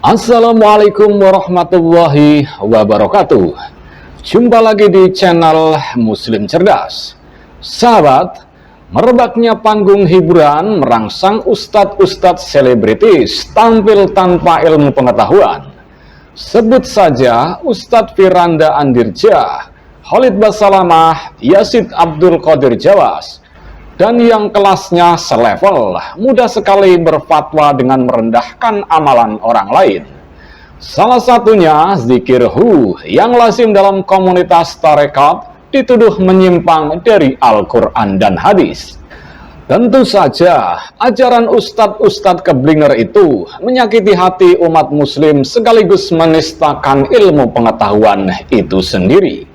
Assalamualaikum warahmatullahi wabarakatuh. Jumpa lagi di channel Muslim Cerdas. Sahabat, merebaknya panggung hiburan merangsang ustadz-ustadz selebritis tampil tanpa ilmu pengetahuan. Sebut saja Ustadz Firanda Andirja, Khalid Basalamah, Yazid Abdul Qadir Jawas, dan yang kelasnya selevel, mudah sekali berfatwa dengan merendahkan amalan orang lain. Salah satunya Zikirhu yang lazim dalam komunitas tarekat dituduh menyimpang dari Al-Quran dan hadis. Tentu saja, ajaran ustadz-ustadz keblinger itu menyakiti hati umat muslim sekaligus menistakan ilmu pengetahuan itu sendiri.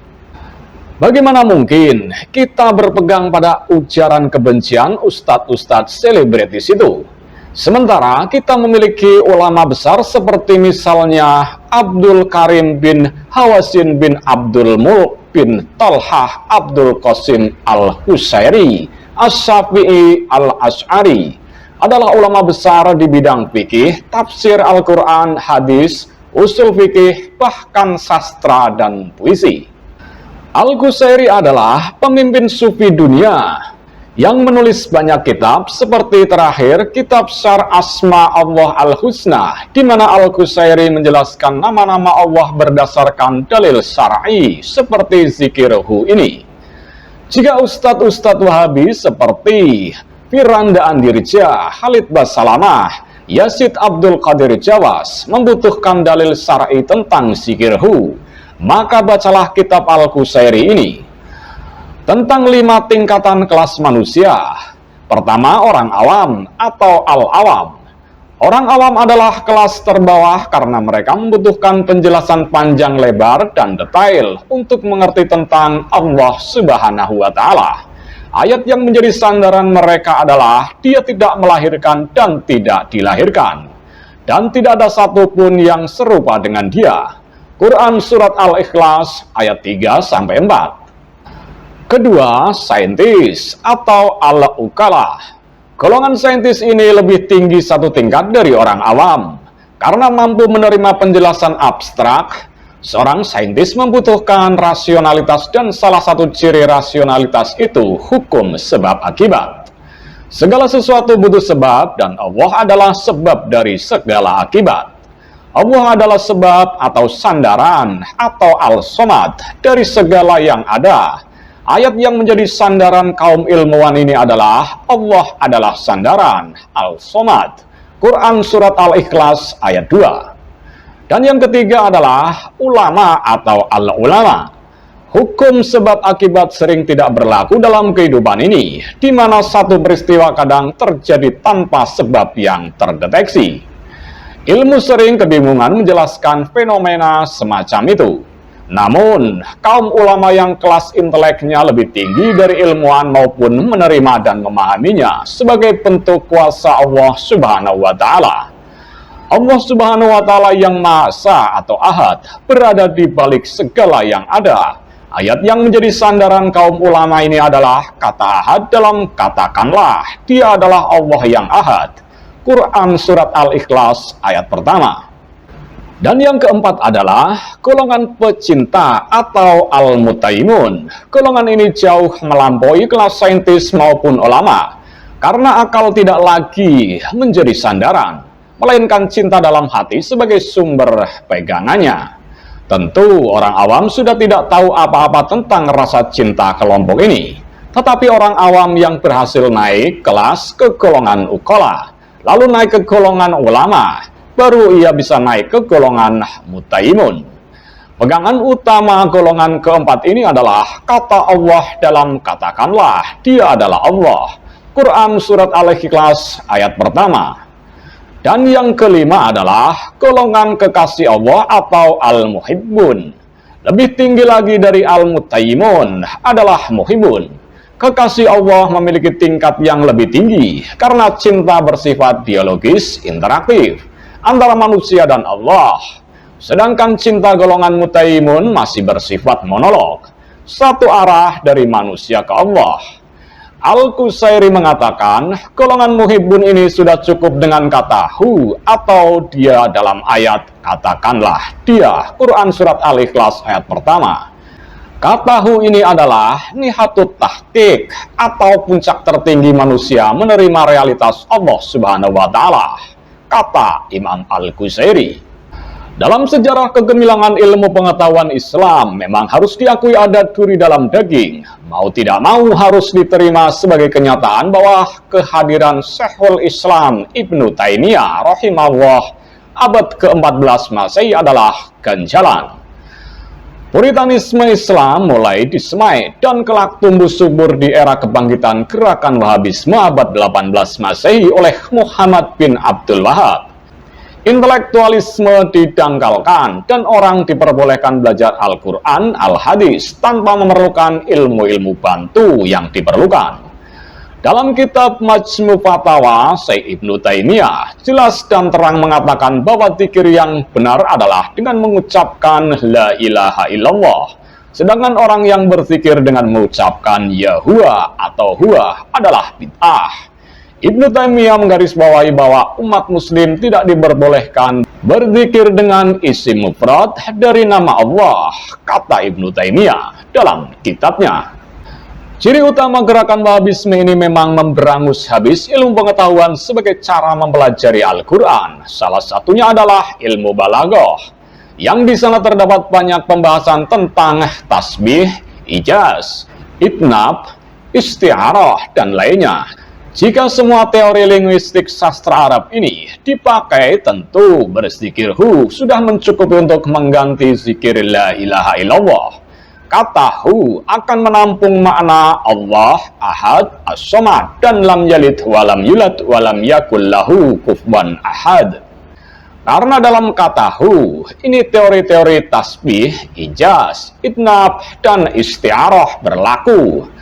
Bagaimana mungkin kita berpegang pada ujaran kebencian ustadz-ustadz selebritis itu? Sementara kita memiliki ulama besar seperti misalnya Abdul Karim bin Hawasin bin Abdul Mulk bin Talhah Abdul Qasim Al-Husairi As-Syafi'i Al-Ash'ari adalah ulama besar di bidang fikih, tafsir Al-Quran, hadis, usul fikih, bahkan sastra dan puisi. Al-Husairi adalah pemimpin sufi dunia yang menulis banyak kitab seperti terakhir kitab Syarh Asma Allah Al-Husna, di mana Al-Husairi menjelaskan nama-nama Allah berdasarkan dalil syar'i seperti Zikirhu ini. Jika ustadz-ustadz Wahabi seperti Firanda Andirja, Khalid Basalamah, Yazid Abdul Qadir Jawas membutuhkan dalil syar'i tentang Zikirhu, maka bacalah kitab Al-Husairi ini tentang 5 tingkatan kelas manusia. Pertama, orang awam atau al-awam. Orang awam adalah kelas terbawah karena mereka membutuhkan penjelasan panjang lebar dan detail untuk mengerti tentang Allah Subhanahu wa Ta'ala. Ayat yang menjadi sandaran mereka adalah Dia tidak melahirkan dan tidak dilahirkan, dan tidak ada satupun yang serupa dengan Dia. Quran Surat Al-Ikhlas ayat 3-4. Kedua, saintis atau al-ukala. Golongan saintis ini lebih tinggi satu tingkat dari orang awam. Karena mampu menerima penjelasan abstrak, seorang saintis membutuhkan rasionalitas, dan salah satu ciri rasionalitas itu hukum sebab akibat. Segala sesuatu butuh sebab, dan Allah adalah sebab dari segala akibat. Allah adalah sebab atau sandaran atau al-somad dari segala yang ada. Ayat yang menjadi sandaran kaum ilmuwan ini adalah Allah adalah sandaran al-somad. Quran Surat Al-Ikhlas ayat 2. Dan yang ketiga adalah ulama atau al-ulama. Hukum sebab akibat sering tidak berlaku dalam kehidupan ini, di mana satu peristiwa kadang terjadi tanpa sebab yang terdeteksi. Ilmu sering kebingungan menjelaskan fenomena semacam itu. Namun, kaum ulama yang kelas inteleknya lebih tinggi dari ilmuwan maupun menerima dan memahaminya sebagai bentuk kuasa Allah Subhanahu wa Ta'ala. Allah Subhanahu wa Ta'ala yang Maha Esa atau Ahad berada di balik segala yang ada. Ayat yang menjadi sandaran kaum ulama ini adalah kata Ahad dalam katakanlah, Dia adalah Allah yang Ahad. Quran Surat Al-Ikhlas ayat pertama. Dan yang keempat adalah golongan pecinta atau al-mutaimun. Golongan ini jauh melampaui kelas saintis maupun ulama, karena akal tidak lagi menjadi sandaran, melainkan cinta dalam hati sebagai sumber pegangannya. Tentu orang awam sudah tidak tahu apa-apa tentang rasa cinta kelompok ini, tetapi orang awam yang berhasil naik kelas ke golongan ukola, lalu naik ke golongan ulama, baru ia bisa naik ke golongan mutaimun. Pegangan utama golongan keempat ini adalah kata Allah dalam katakanlah, Dia adalah Allah. Quran Surat Al-Ikhlas ayat pertama. Dan yang kelima adalah golongan kekasih Allah atau al-muhibbun. Lebih tinggi lagi dari al-mutaimun adalah muhibbun. Kekasih Allah memiliki tingkat yang lebih tinggi karena cinta bersifat biologis interaktif antara manusia dan Allah. Sedangkan cinta golongan mutaimun masih bersifat monolog, satu arah dari manusia ke Allah. Al-Qusairi mengatakan, golongan muhibbun ini sudah cukup dengan kata hu atau dia dalam ayat katakanlah dia. Quran Surat Al-Ikhlas ayat pertama. Kata hu ini adalah nihatut tahqiq atau puncak tertinggi manusia menerima realitas Allah Subhanahu wa Ta'ala, kata Imam Al-Qusairi. Dalam sejarah kegemilangan ilmu pengetahuan Islam, memang harus diakui ada duri dalam daging. Mau tidak mau harus diterima sebagai kenyataan bahwa kehadiran Syekhul Islam Ibnu Taimiyah rahimahullah abad ke-14 Masehi adalah ganjalan. Puritanisme Islam mulai disemai dan kelak tumbuh subur di era kebangkitan gerakan Wahabisme abad 18 Masehi oleh Muhammad bin Abdul Wahab. Intelektualisme didangkalkan dan orang diperbolehkan belajar Al-Quran, Al-Hadis tanpa memerlukan ilmu-ilmu bantu yang diperlukan. Dalam kitab Majmu' Fatawa, Syekh Ibnu Taimiyah jelas dan terang mengatakan bahwa zikir yang benar adalah dengan mengucapkan La ilaha illallah. Sedangkan orang yang berzikir dengan mengucapkan Ya huwa atau huwa adalah bid'ah. Ibnu Taimiyah menggarisbawahi bahwa umat muslim tidak diperbolehkan berzikir dengan isim mufrad dari nama Allah, kata Ibnu Taimiyah dalam kitabnya. Ciri utama gerakan Wahabisme ini memang memberangus habis ilmu pengetahuan sebagai cara mempelajari Al-Quran. Salah satunya adalah ilmu balaghah, yang di sana terdapat banyak pembahasan tentang tasbih, ijaz, itnab, isti'arah, dan lainnya. Jika semua teori linguistik sastra Arab ini dipakai, tentu berzikir hu sudah mencukupi untuk mengganti zikir la ilaha illallah. Kata hu akan menampung makna Allah, ahad, as-somad, dan lam yalid walam yulad walam yakul lahu kufuwan ahad. Karena dalam kata hu, ini teori-teori tasbih, ijaz, itnab, dan isti'arah berlaku.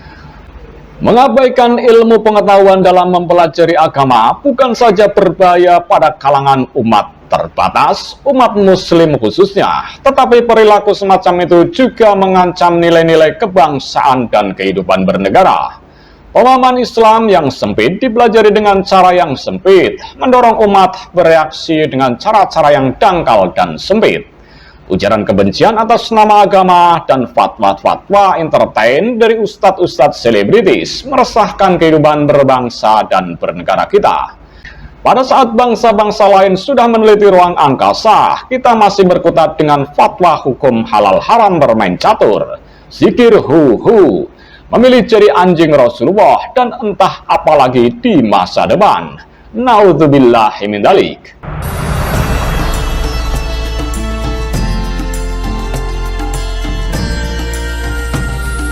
Mengabaikan ilmu pengetahuan dalam mempelajari agama bukan saja berbahaya pada kalangan umat terbatas, umat muslim khususnya, tetapi perilaku semacam itu juga mengancam nilai-nilai kebangsaan dan kehidupan bernegara. Pemahaman Islam yang sempit dipelajari dengan cara yang sempit, mendorong umat bereaksi dengan cara-cara yang dangkal dan sempit. Ujaran kebencian atas nama agama dan fatwa-fatwa entertain dari ustadz-ustadz selebritis meresahkan kehidupan berbangsa dan bernegara kita. Pada saat bangsa-bangsa lain sudah meneliti ruang angkasa, kita masih berkutat dengan fatwa hukum halal haram bermain catur, zikir hu-hu, memilih jadi anjing Rasulullah, dan entah apalagi di masa depan. Naudzubillahi min dzalik.